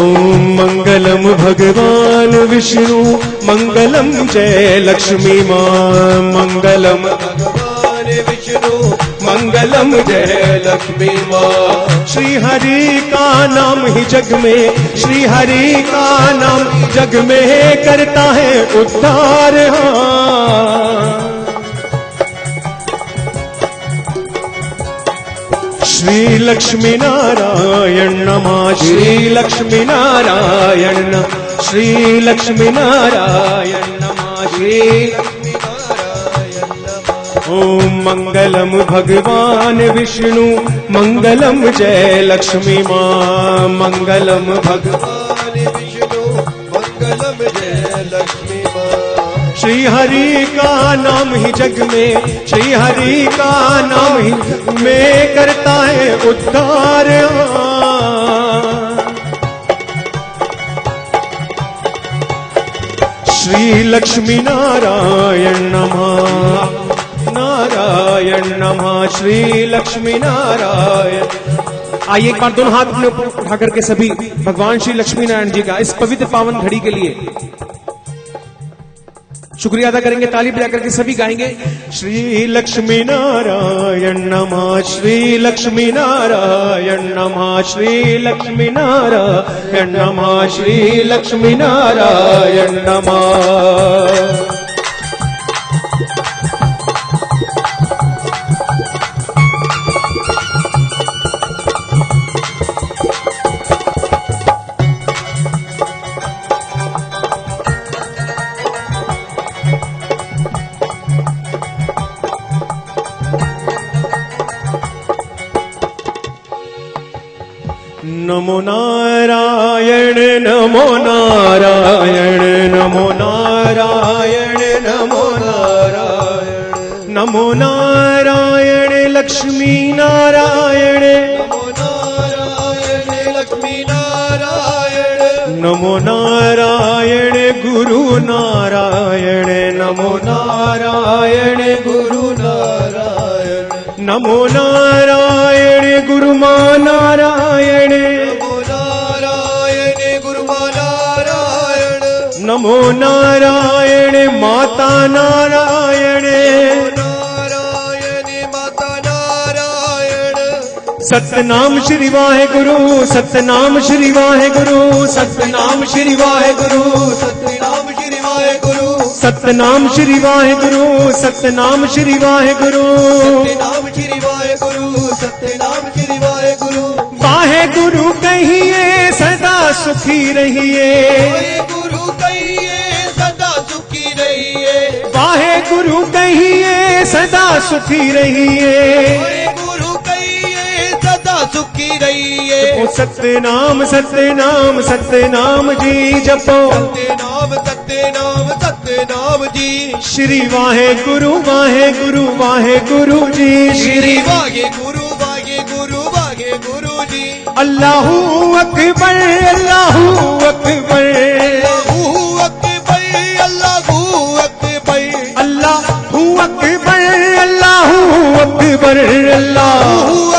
ओम मंगलम भगवान विष्णु मंगलम जय लक्ष्मी मां। मंगलम भगवान विष्णु मंगलम जय लक्ष्मी मां। श्री हरि का नाम ही जग में, श्री हरि का नाम जग में करता है उद्धार। श्री लक्ष्मी नारायण नमः, श्री लक्ष्मी नारायण नमः, श्री लक्ष्मी नारायण नमः, श्री लक्ष्मी नारायण नमः। ओम मंगलम भगवान विष्णु मंगलम जय लक्ष्मी मां। मंगलम भगवान विष्णु मंगलम जय लक्ष्मी मां। श्री हरि का नाम ही जग में, श्री हरि का नाम ही में करता है उद्धार। श्री लक्ष्मी नारायण नमः, नारायण नमः, श्री लक्ष्मी नारायण। आइए एक बार दोनों हाथ अपने ऊपर उठा करके सभी भगवान श्री लक्ष्मी नारायण जी का इस पवित्र पावन घड़ी के लिए शुक्रिया अदा करेंगे। ताली बजा करके सभी गाएंगे। श्री लक्ष्मी नारायण नमः, श्री लक्ष्मी नारायण नमः, श्री लक्ष्मी नारायण नमः, श्री लक्ष्मी नारायण नमः। नमो नारायण नमो नारायण नमो नारायण नमो नारायण नमो नारायण लक्ष्मी नारायण नमो नारायण लक्ष्मी नारायण नमो नारायण गुरु नारायण नमो नारायण गुरु नारायण नमो नारायण गुरु मां नारायण नमो नारायण गुरु मां नारायण नमो नारायण माता नारायण नारायण माता नारायण। सतनाम श्री वाहेगुरु, सतनाम श्री वाहेगुरु, सतनाम श्री वाहेगुरु, सतनाम श्री वाहेगुरु, सतनाम श्री वाहेगुरु, सतनाम श्री वाहेगुरु, सतनाम श्री वाहेगुरु, सतनाम श्री वाहेगुरु। वाहेगुरु कहिए सदा सुखी रहिए, वाहेगुरु कहिए सदा सुखी रहिए, वाहेगुरु कहिए सदा सुखी रहिए, वाहेगुरु कहिए सदा सुखी रहिए। ओ सतनाम सतनाम सतनाम जी जपो, Satnam Satnam Satnam ji. Shri Waheguru Waheguru Waheguru ji, Shri Waheguru Waheguru Waheguru ji. Allahu Akbar Allahu Akbar Allahu Akbar Allahu Akbar Allahu Akbar Allahu Akbar Allahu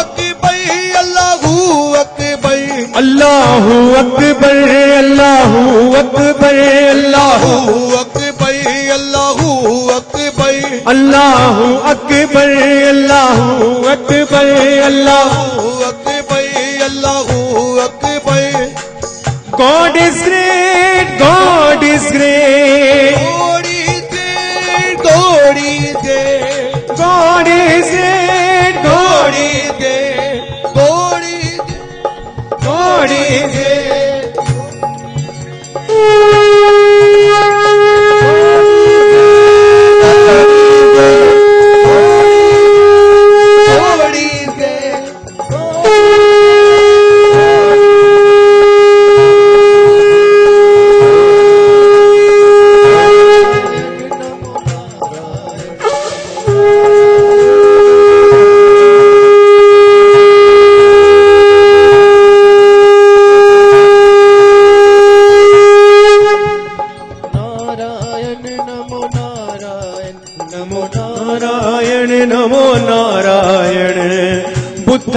Akbar Allahu Akbar Allahu Akbar Allahu Akbar Allahu Akbar Allahu Akbar Allahu Akbar Allahu Akbar Allahu Akbar Allahu Akbar. God is great, God is great, God is great, God is great, God is great, God is great, God is great, God is great।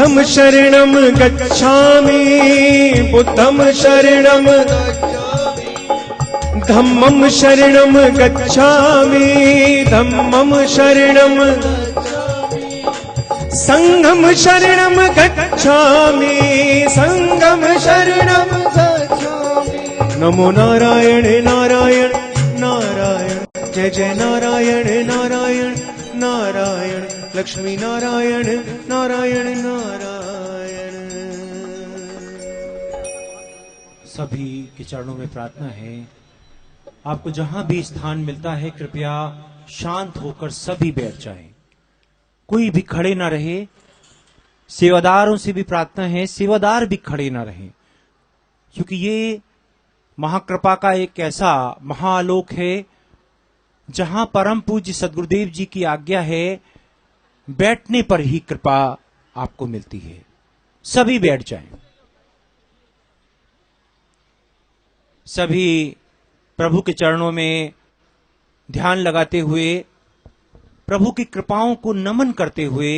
बुद्धम शरणम गच्छामि, बुद्धम शरणम धम्मम शरणम गच्छामि, धम्मम शरणम संघम शरणम गच्छामि, संघम शरणम गच्छामि। नमो नारायण नारायण नारायण, जय जय नारायण नारायण नारायण, लक्ष्मी नारायण नारायण नारायण। सभी के चरणों में प्रार्थना है, आपको जहां भी स्थान मिलता है कृपया शांत होकर सभी बैठ जाएं, कोई भी खड़े ना रहे। सेवादारों से भी प्रार्थना है, सेवादार भी खड़े ना रहें, क्योंकि ये महाकृपा का एक ऐसा महाआलोक है जहां परम पूज्य सद्गुरुदेव जी की आज्ञा है बैठने पर ही कृपा आपको मिलती है। सभी बैठ जाएं। सभी प्रभु के चरणों में ध्यान लगाते हुए, प्रभु की कृपाओं को नमन करते हुए,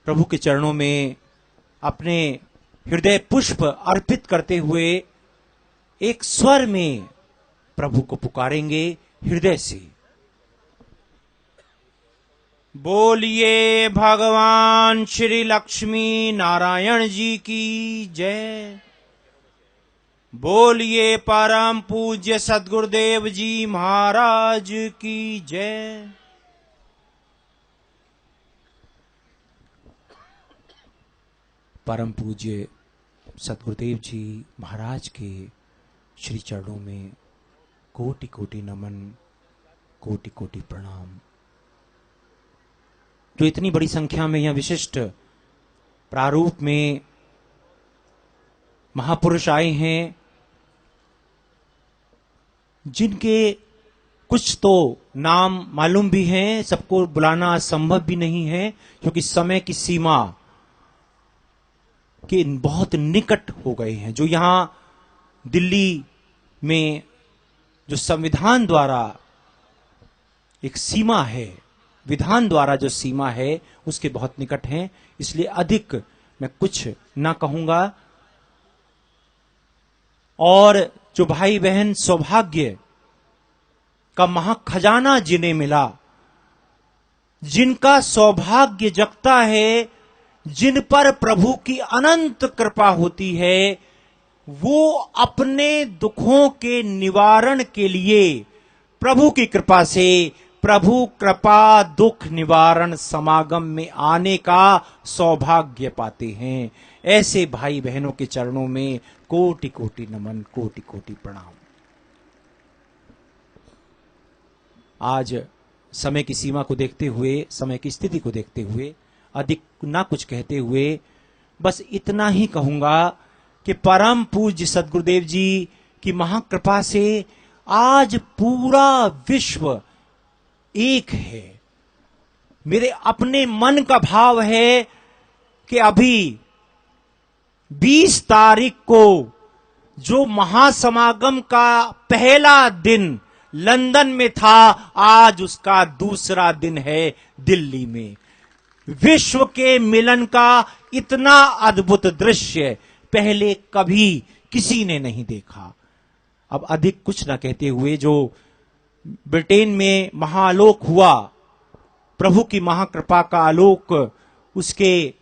प्रभु के चरणों में अपने हृदय पुष्प अर्पित करते हुए एक स्वर में प्रभु को पुकारेंगे हृदय से। बोलिए भगवान श्री लक्ष्मी नारायण जी की जय। बोलिए परम पूज्य सद्गुरुदेव जी महाराज की जय। परम पूज्य सद्गुरुदेव जी महाराज के श्री चरणों में कोटि कोटि नमन, कोटि कोटि प्रणाम। जो इतनी बड़ी संख्या में यह विशिष्ट प्रारूप में महापुरुष आए हैं, जिनके कुछ तो नाम मालूम भी हैं, सबको बुलाना संभव भी नहीं है क्योंकि समय की सीमा के बहुत निकट हो गए हैं। जो यहां दिल्ली में जो संविधान द्वारा एक सीमा है, विधान द्वारा जो सीमा है उसके बहुत निकट हैं, इसलिए अधिक मैं कुछ ना कहूंगा। और जो भाई बहन सौभाग्य का महाखजाना जिन्हें मिला, जिनका सौभाग्य जगता है, जिन पर प्रभु की अनंत कृपा होती है, वो अपने दुखों के निवारण के लिए प्रभु की कृपा से प्रभु कृपा दुख निवारण समागम में आने का सौभाग्य पाते हैं। ऐसे भाई बहनों के चरणों में कोटि कोटि नमन, कोटि कोटि प्रणाम। आज समय की सीमा को देखते हुए, समय की स्थिति को देखते हुए, अधिक ना कुछ कहते हुए बस इतना ही कहूंगा कि परम पूज्य सद्गुरुदेव जी की महाकृपा से आज पूरा विश्व एक है। मेरे अपने मन का भाव है कि अभी 20 तारीख को जो महासमागम का पहला दिन लंदन में था, आज उसका दूसरा दिन है दिल्ली में। विश्व के मिलन का इतना अद्भुत दृश्य पहले कभी किसी ने नहीं देखा। अब अधिक कुछ न कहते हुए, जो ब्रिटेन में महाआलोक हुआ, प्रभु की महाकृपा का आलोक, उसके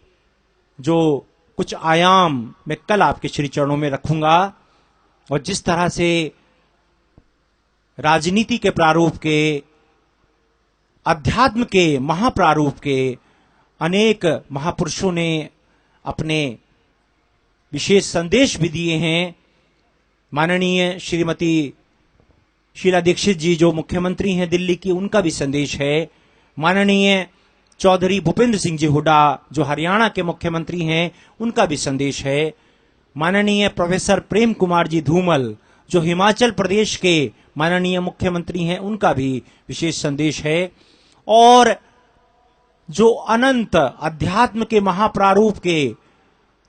जो कुछ आयाम मैं कल आपके श्री चरणों में रखूंगा। और जिस तरह से राजनीति के प्रारूप के, अध्यात्म के महाप्रारूप के अनेक महापुरुषों ने अपने विशेष संदेश भी दिए हैं। माननीय श्रीमती शीला दीक्षित जी जो मुख्यमंत्री हैं दिल्ली की, उनका भी संदेश है। माननीय चौधरी भूपेंद्र सिंह जी हुड्डा जो हरियाणा के मुख्यमंत्री हैं, उनका भी संदेश है। माननीय प्रोफेसर प्रेम कुमार जी धूमल जो हिमाचल प्रदेश के माननीय मुख्यमंत्री हैं, उनका भी विशेष संदेश है। और जो अनंत अध्यात्म के महाप्रारूप के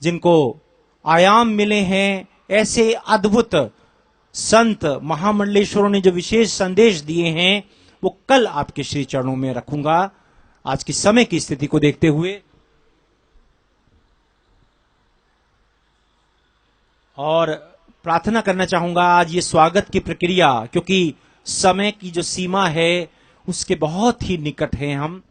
जिनको आयाम मिले हैं, ऐसे अद्भुत संत महामंडलेश्वरों ने जो विशेष संदेश दिए हैं, वो कल आपके श्री चरणों में रखूंगा। आज की समय की स्थिति को देखते हुए और प्रार्थना करना चाहूंगा आज ये स्वागत की प्रक्रिया, क्योंकि समय की जो सीमा है उसके बहुत ही निकट हैं हम,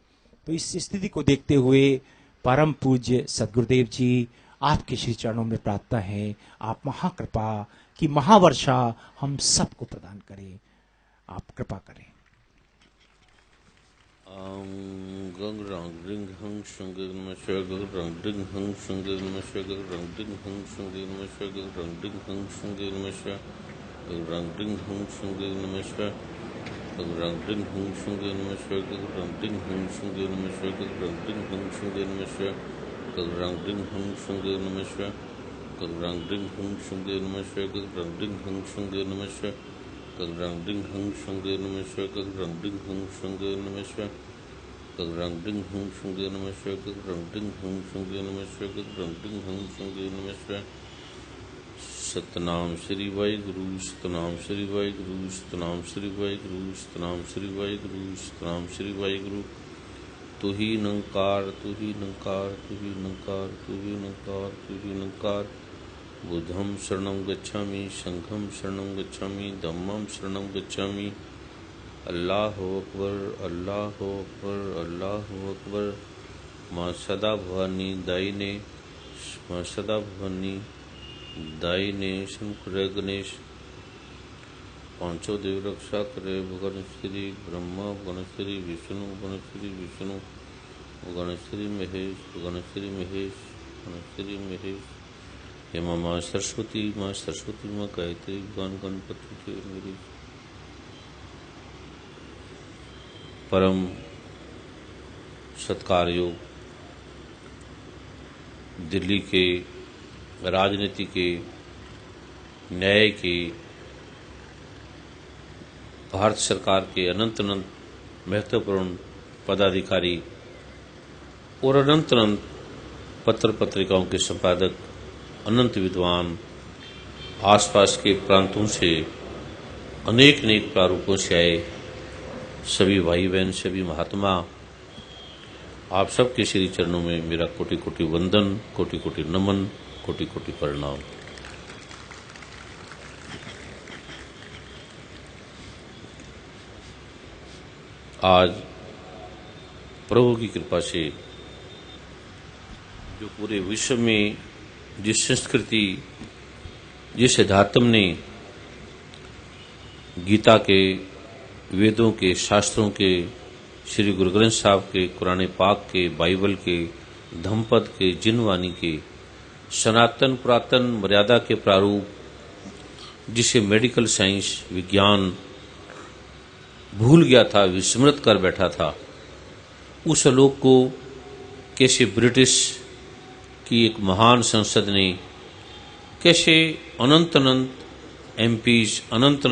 तो इस स्थिति को देखते हुए परम पूज्य सद्गुरुदेव जी आपके श्री चरणों में प्रार्थना है, आप महाकृपा की महावर्षा हम सबको प्रदान करें, आप कृपा करें। गंग रंग रिंग हंग शंग नमस्कार गंग रंग रिंग हंग शंग नमस्कार गंग रंग रिंग हंग शंग नमस्कार गंग रंग रिंग हंग शंग नमस्कार गंग रंग रिंग हंग शंग नमस्कार गंग रंग रिंग हंग शंग नमस्कार गंग रंग रिंग हंग शंग नमस्कार गंग रंग रिंग हंग शंग नमस्कार गंग रंग रिंग हंग शंग नमस्कार गंग रंग रिंग हंग शंग नमस्कार गंग रंग रिंग हंग शंग नमस्कार गंग रंग रिंग हंग शंग नमस्कार गंग रंग रिंग हंग शंग नमस्कार गंग रंग रिंग हंग शंग नमस्कार गंग रंग रिंग हंग शंग नमस्कार गंग रंग रिंग हंग शंग नमस्कार। सतनाम श्री वाहिगुरु सतनाम श्री वाहिगुरु सतनाम श्री वाहिगुरु सतनाम श्री वाहिगुरु सतनाम श्री वाहिगुरु। तू ही निरंकार तू ही निरंकार तू ही निरंकार तू ही निरंकार तू ही निरंकार। बुद्धं शरणं गच्छामि संघं शरणं गच्छामि धम्मं शरणं गच्छामि। अल्लाह अकबर अल्लाह अकबर अल्लाह अकबर। माँ सदा भवानी दायिने माँ सदा भवानी दायिने शंकर गणेश। पांचों देव रक्षा करे भगवान श्री ब्रह्मा भगवान श्री विष्णु भगवान श्री विष्णु भगवान श्री महेश भगवान श्री महेश भगवान श्री महेश। हे माँ सरस्वती माँ गायत्री भगवान गणपति के मेरी परम सत्कार योग दिल्ली के राजनीति के न्याय के भारत सरकार के अनंत महत्वपूर्ण पदाधिकारी और अनंत पत्र पत्रिकाओं के संपादक अनंत विद्वान आसपास के प्रांतों से अनेक प्रारूपों से आए सभी भाई बहन सभी महात्मा, आप सबके श्री चरणों में मेरा कोटि कोटि वंदन कोटि कोटि नमन कोटि कोटि प्रणाम। आज प्रभु की कृपा से जो पूरे विश्व में जिस संस्कृति जिस अध्यात्म ने गीता के वेदों के शास्त्रों के श्री गुरु ग्रंथ साहब के कुरान पाक के बाइबल के धम्मपद के जिनवाणी के सनातन पुरातन मर्यादा के प्रारूप जिसे मेडिकल साइंस विज्ञान भूल गया था विस्मृत कर बैठा था, उस आलोक को कैसे ब्रिटिश की एक महान संसद ने कैसे अनंत एमपीज अनंत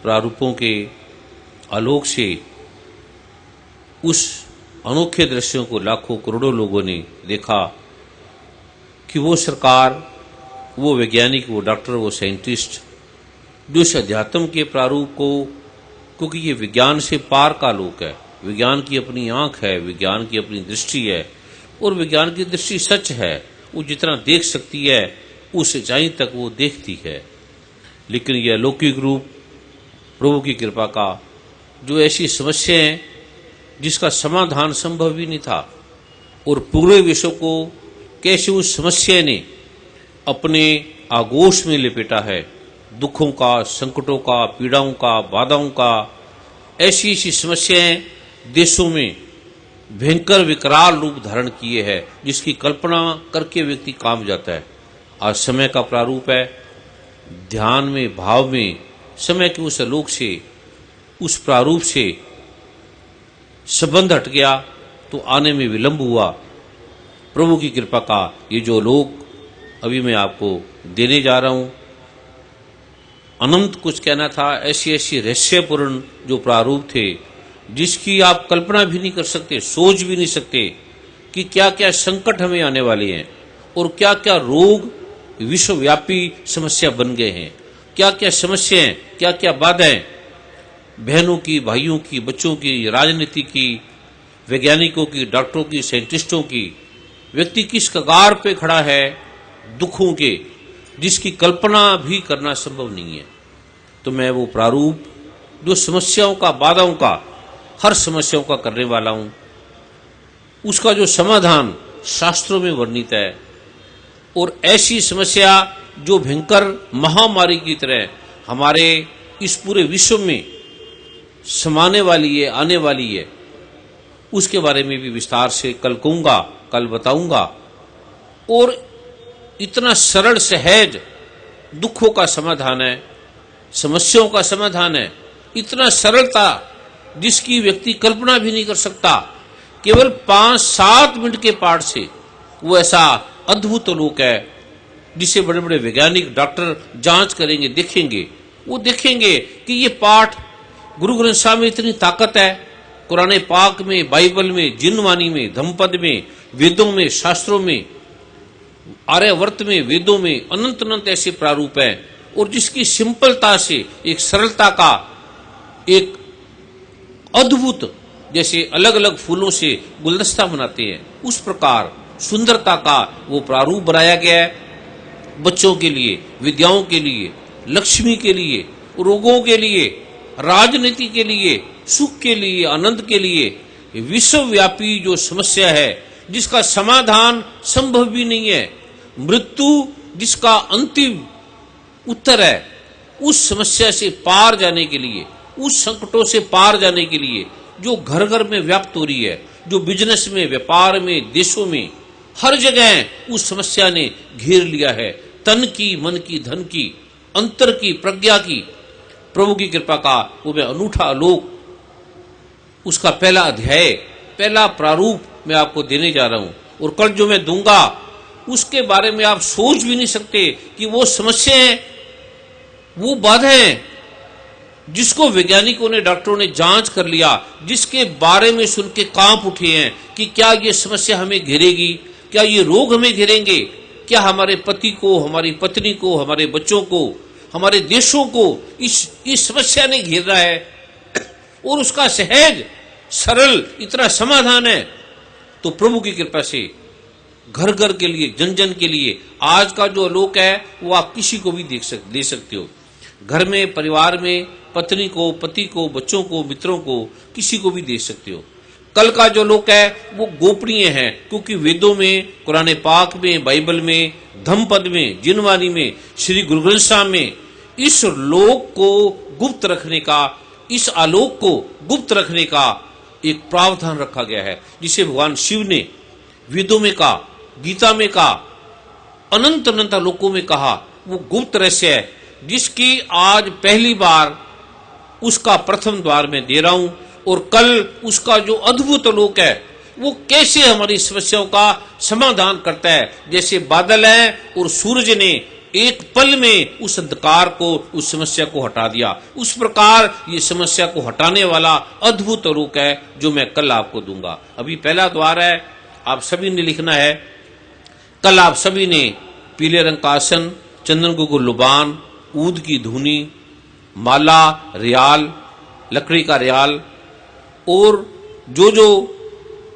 प्रारूपों के आलोक से उस अनोखे दृश्यों को लाखों करोड़ों लोगों ने देखा कि वो सरकार वो वैज्ञानिक वो डॉक्टर वो साइंटिस्ट जो इस अध्यात्म के प्रारूप को, क्योंकि ये विज्ञान से पार का आलोक है, विज्ञान की अपनी आंख है, विज्ञान की अपनी दृष्टि है और विज्ञान की दृष्टि सच है, वो जितना देख सकती है उस ऊंचाई तक वो देखती है। लेकिन यह अलौकिक रूप प्रभु की कृपा का जो ऐसी समस्याएं जिसका समाधान संभव ही नहीं था और पूरे विश्व को कैसे उस समस्या ने अपने आगोश में लपेटा है, दुखों का संकटों का पीड़ाओं का बाधाओं का, ऐसी ऐसी समस्याएं देशों में भयंकर विकराल रूप धारण किए हैं जिसकी कल्पना करके व्यक्ति काम जाता है। आज समय का प्रारूप है, ध्यान में भाव में समय के उस आलोक से उस प्रारूप से संबंध हट गया तो आने में विलंब हुआ। प्रभु की कृपा का ये जो लोग अभी मैं आपको देने जा रहा हूं, अनंत कुछ कहना था, ऐसी ऐसी रहस्यपूर्ण जो प्रारूप थे जिसकी आप कल्पना भी नहीं कर सकते, सोच भी नहीं सकते कि क्या क्या संकट हमें आने वाले हैं और क्या क्या रोग विश्वव्यापी समस्या बन गए हैं, क्या क्या समस्याएं क्या क्या बाधाएं बहनों की भाइयों की बच्चों की राजनीति की वैज्ञानिकों की डॉक्टरों की साइंटिस्टों की। व्यक्ति किस कगार पे खड़ा है दुखों के, जिसकी कल्पना भी करना संभव नहीं है। तो मैं वो प्रारूप जो समस्याओं का, बाधाओं का, हर समस्याओं का करने वाला हूं, उसका जो समाधान शास्त्रों में वर्णित है, और ऐसी समस्या जो भयंकर महामारी की तरह हमारे इस पूरे विश्व में समाने वाली है, आने वाली है, उसके बारे में भी विस्तार से कल कहूंगा, कल बताऊंगा। और इतना सरल सहज दुखों का समाधान है, समस्याओं का समाधान है, इतना सरलता जिसकी व्यक्ति कल्पना भी नहीं कर सकता। केवल 5-7 मिनट के पाठ से वो ऐसा अद्भुत लोक है जिसे बड़े बड़े वैज्ञानिक डॉक्टर जांच करेंगे, देखेंगे, वो देखेंगे कि ये पाठ गुरु ग्रंथ साहब में इतनी ताकत है, कुरान पाक में, बाइबल में, जिनवानी में, धम्मपद में, वेदों में, शास्त्रों में, आर्यवर्त में, वेदों में अनंत अनंत ऐसे प्रारूप हैं, और जिसकी सिंपलता से, एक सरलता का, एक अद्भुत, जैसे अलग अलग फूलों से गुलदस्ता बनाते हैं उस प्रकार सुंदरता का वो प्रारूप बनाया गया है। बच्चों के लिए, विद्याओं के लिए, लक्ष्मी के लिए, रोगों के लिए, राजनीति के लिए, सुख के लिए, आनंद के लिए, विश्वव्यापी जो समस्या है जिसका समाधान संभव भी नहीं है, मृत्यु जिसका अंतिम उत्तर है, उस समस्या से पार जाने के लिए, उस संकटों से पार जाने के लिए जो घर घर में व्याप्त हो रही है, जो बिजनेस में, व्यापार में, देशों में, हर जगह उस समस्या ने घेर लिया है। तन की, मन की, धन की, अंतर की, प्रज्ञा की, प्रभु की कृपा का वो मैं अनूठा आलोक, उसका पहला अध्याय, पहला प्रारूप मैं आपको देने जा रहा हूं। और कल जो मैं दूंगा उसके बारे में आप सोच भी नहीं सकते कि वो समस्याएं, वो बाधाएं जिसको वैज्ञानिकों ने, डॉक्टरों ने जांच कर लिया, जिसके बारे में सुन के कांप उठे हैं कि क्या ये समस्या हमें घेरेगी, क्या ये रोग हमें घेरेंगे, क्या हमारे पति को, हमारी पत्नी को, हमारे बच्चों को, हमारे देशों को इस समस्या ने घेरा है, और उसका सहज सरल इतना समाधान है। तो प्रभु की कृपा से घर घर के लिए, जन जन के लिए आज का जो आलोक है वो आप किसी को भी दे सकते हो। घर में, परिवार में, पत्नी को, पति को, बच्चों को, मित्रों को, किसी को भी दे सकते हो। कल का जो लोक है वो गोपनीय है, क्योंकि वेदों में, कुरान पाक में, बाइबल में, धम्मपद में, जिनवानी में, श्री गुरु ग्रंथ साहब में इस लोक को गुप्त रखने का, इस आलोक को गुप्त रखने का एक प्रावधान रखा गया है, जिसे भगवान शिव ने वेदों में कहा, गीता में कहा, अनंत अनंत आलोकों में कहा। वो गुप्त रहस्य है जिसकी आज पहली बार उसका प्रथम द्वार में दे रहा हूं। और कल उसका जो अद्भुत आलोक है वो कैसे हमारी समस्याओं का समाधान करता है। जैसे बादल है और सूरज ने एक पल में उस अंधकार को, उस समस्या को हटा दिया, उस प्रकार ये समस्या को हटाने वाला अद्भुत आलोक है जो मैं कल आपको दूंगा। अभी पहला द्वार है, आप सभी ने लिखना है। कल आप सभी ने पीले रंग का आसन, चंदन को लुबान, ऊद की धुनी, माला, रियाल, लकड़ी का रियाल, और जो जो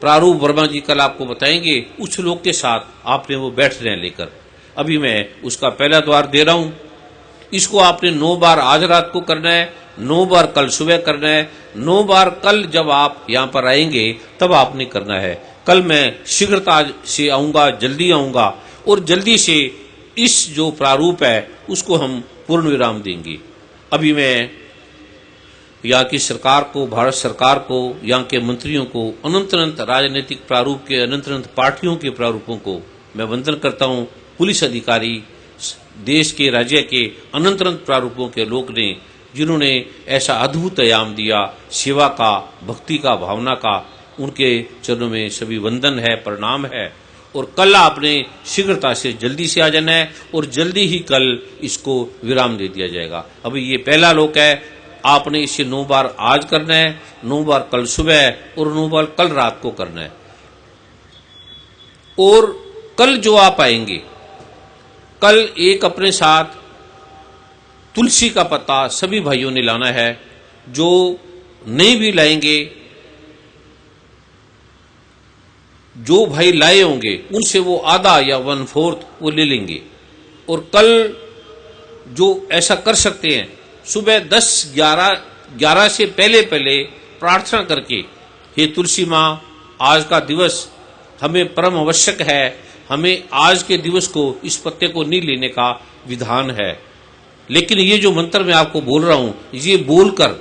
प्रारूप वर्मा जी कल आपको बताएंगे उस लोग के साथ आपने वो बैठ रहे हैं लेकर। अभी मैं उसका पहला द्वार दे रहा हूं। इसको आपने 9 बार आज रात को करना है, 9 बार कल सुबह करना है, 9 बार कल जब आप यहां पर आएंगे तब आपने करना है। कल मैं शीघ्रता से आऊंगा, जल्दी आऊंगा, और जल्दी से इस जो प्रारूप है उसको हम पूर्ण विराम देंगे। अभी मैं यहाँ की सरकार को, भारत सरकार को, यहाँ के मंत्रियों को, अनंत अनंत राजनीतिक प्रारूप के, अनंत अनंत पार्टियों के प्रारूपों को मैं वंदन करता हूँ। पुलिस अधिकारी, देश के, राज्य के अनंत अनंत प्रारूपों के लोग ने, जिन्होंने ऐसा अद्भुत आयाम दिया सेवा का, भक्ति का, भावना का, उनके चरणों में सभी वंदन है, प्रणाम है। और कल आपने शीघ्रता से जल्दी से आ जाना है, और जल्दी ही कल इसको विराम दे दिया जाएगा। अभी ये पहला लोक है, आपने इसे 9 बार आज करना है, 9 बार कल सुबह और 9 बार कल रात को करना है। और कल जो आप आएंगे, कल एक अपने साथ तुलसी का पत्ता सभी भाइयों ने लाना है। जो नहीं भी लाएंगे, जो भाई लाए होंगे उनसे वो आधा या 1/4 वो ले लेंगे। और कल जो ऐसा कर सकते हैं, सुबह 10-11 से पहले पहले प्रार्थना करके, हे तुलसी माँ, आज का दिवस हमें परम आवश्यक है, हमें आज के दिवस को, इस पत्ते को नहीं लेने का विधान है। लेकिन ये जो मंत्र मैं आपको बोल रहा हूं, ये बोलकर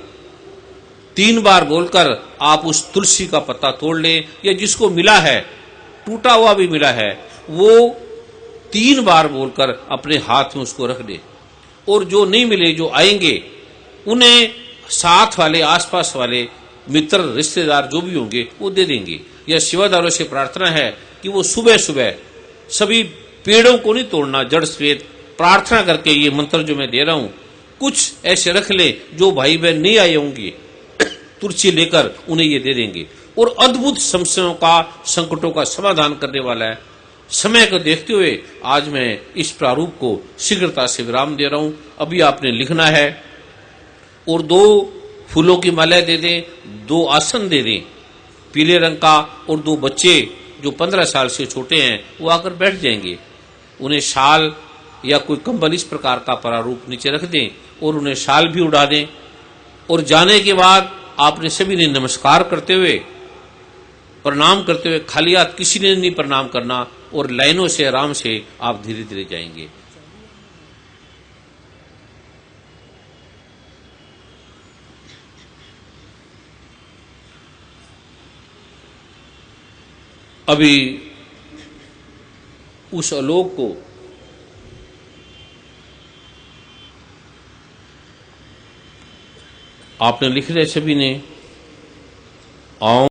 3 बार बोलकर आप उस तुलसी का पत्ता तोड़ लें, या जिसको मिला है, टूटा हुआ भी मिला है, वो 3 बार बोलकर अपने हाथ में उसको रख दे। और जो नहीं मिले, जो आएंगे, उन्हें साथ वाले, आसपास वाले मित्र, रिश्तेदार जो भी होंगे वो दे देंगे। यह सेवादारों से प्रार्थना है कि वो सुबह सुबह सभी पेड़ों को नहीं तोड़ना, जड़ समेत प्रार्थना करके ये मंत्र जो मैं दे रहा हूं, कुछ ऐसे रख ले जो भाई बहन नहीं आए होंगे, तुलसी लेकर उन्हें ये दे देंगे। और अद्भुत समस्याओं का, संकटों का समाधान करने वाला है। समय को देखते हुए आज मैं इस प्रारूप को शीघ्रता से विराम दे रहा हूं। अभी आपने लिखना है और 2 फूलों की माला दे दें, 2 आसन दे दें पीले रंग का, और 2 बच्चे जो 15 साल से छोटे हैं वो आकर बैठ जाएंगे। उन्हें शाल या कोई कंबल इस प्रकार का प्रारूप नीचे रख दें और उन्हें शाल भी उड़ा दें। और जाने के बाद आपने सभी ने नमस्कार करते हुए, प्रणाम करते हुए, खाली हाथ किसी ने नहीं प्रणाम करना, और लाइनों से आराम से आप धीरे धीरे जाएंगे। अभी उस आलोक को आपने लिख रहे सभी ने, आओ